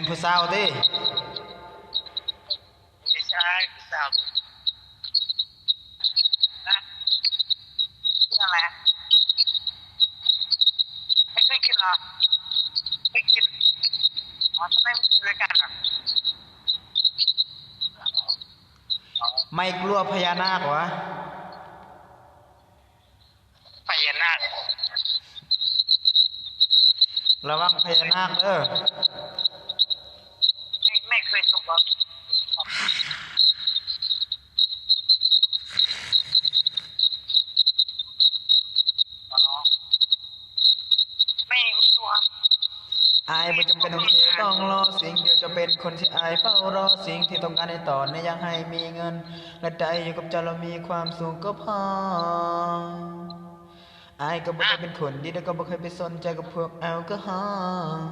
ผู้สาวดิไม่ใช่ผู้สาวนะกินอะไรไม่เคยกินเหรอไม่กินอ๋อทำไมไม่กินด้วยกันอ่ะไม่กลัวพญานาควะพญานาคระวังพญานาคเด้อไม่เคยตกรถอ๋อไม่รู้ครับอายไม่จำเป็นต้องเทต้องรอสิ่งเดียวจะเป็นคนที่อายเฝ้ารอสิ่งที่ต้องการในตอนนี้ยังให้มีเงินและใจอยู่กับเจ้าเรามีความสุขก็พออายก็บ่ได้เป็นคนดีแต่ก็บ่เคยไปสนใจกับพวกแอลกอฮอล์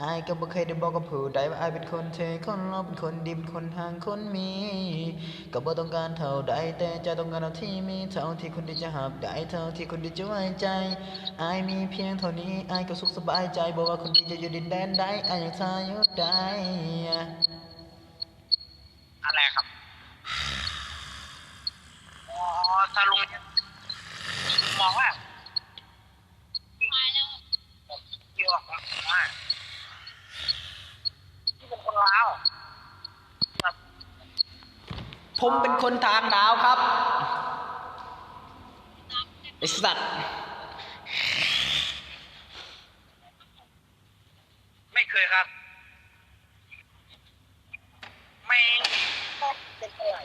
อายก็บ่เคยได้บอกกับผู้ใดว่าอายเป็นคนเทคนรอเป็นคนดีเป็นคนห่างคนมีก็บ่ต้องการเท่าใดแต่ใจต้องการเอาที่มีเท่าที่คนดีจะหับได้เท่าที่คนดีจะไว้ใจอายมีเพียงเท่านี้อายก็สุขสบายใจบอกว่าคนดีจะอยู่ดินแดนใดอายยังทายอยู่ได้อะไรครับอ๋อตาลุงมองว่าเยอะมากที่เป็นคนลาวครับ ผมเป็นคนทางดาวครับไอ้สัตว์ไม่เคยครับไม่เป็นเท่าไหร่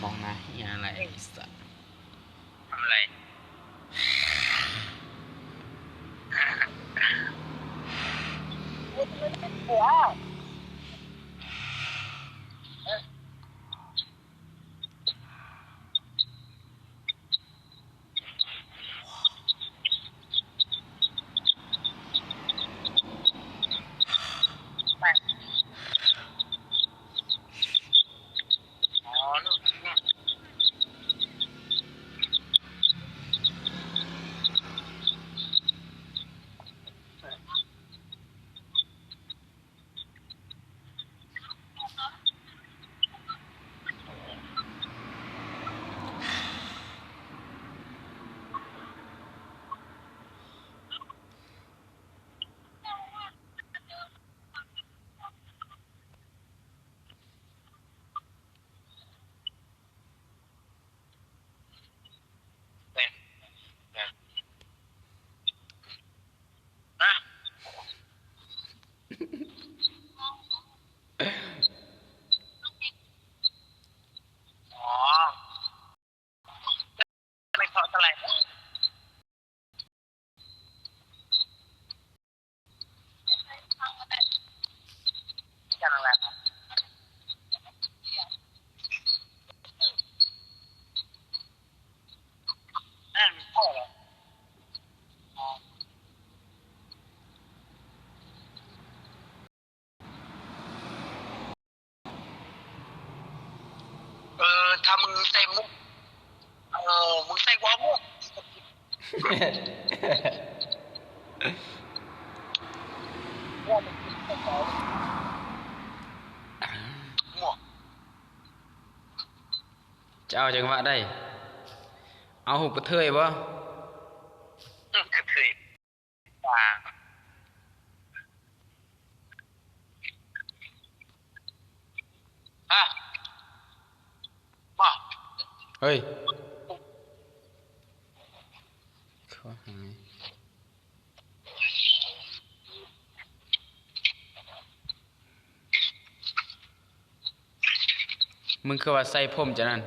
มองนะอย่าอะไรไอ้สัตว์ทำอะไรหัวอ๋อนู่นเป็นนะอ๋อไม่เพราะเท่าไหร่กันอะไรครับนั่นพ่อเหรออ๋อถ้ามึงใส่มุกมึงใส่หัวมุกหัวมึงกินหมวก จะเอาจังหวะได้เอาหุบกระเทยบ่กระเทยว่างอ่ะมาเฮ้ยมึงคือว่าใส่ผมจะนั่น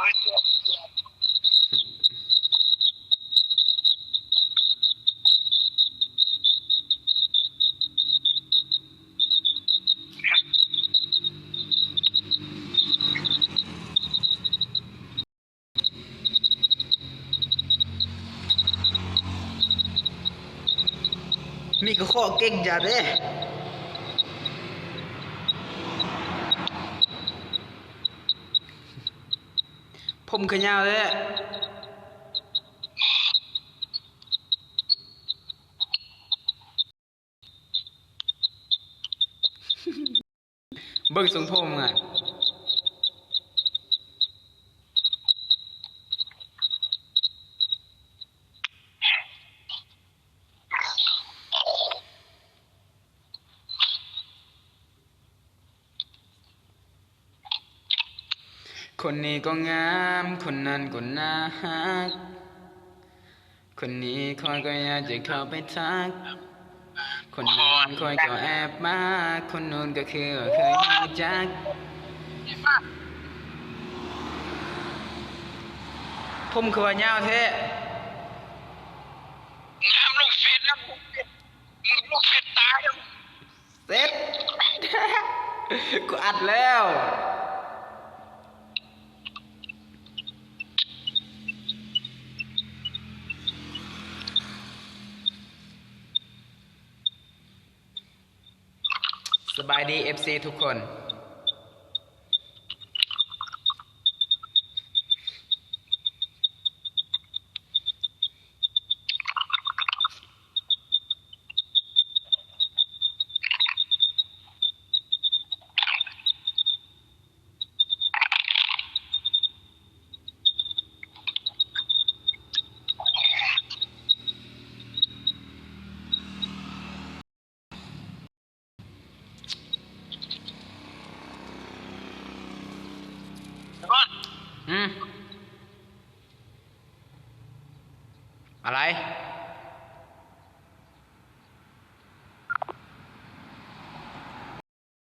ไปเจอมีก็ข้อเก่งจ้ะเด้ผมขยาวเด้เบิ่งทรงผมอ่ะคนนี้ก็งามคนนั้นก็น่าฮักคนนี้คอยก็อยากจะเข้าไปทักคนนั้นคอยก็แอบมาคนนู้นก็คือว่าเคยรู้จักผมคือว่ายาวแท้ น้ำลูกเฟสนะมึงลูกเฟสตายแล้ว เสร็จ กูอัดแล้วสบายดี FC ทุกคน เดี๋ยวก่อน อืม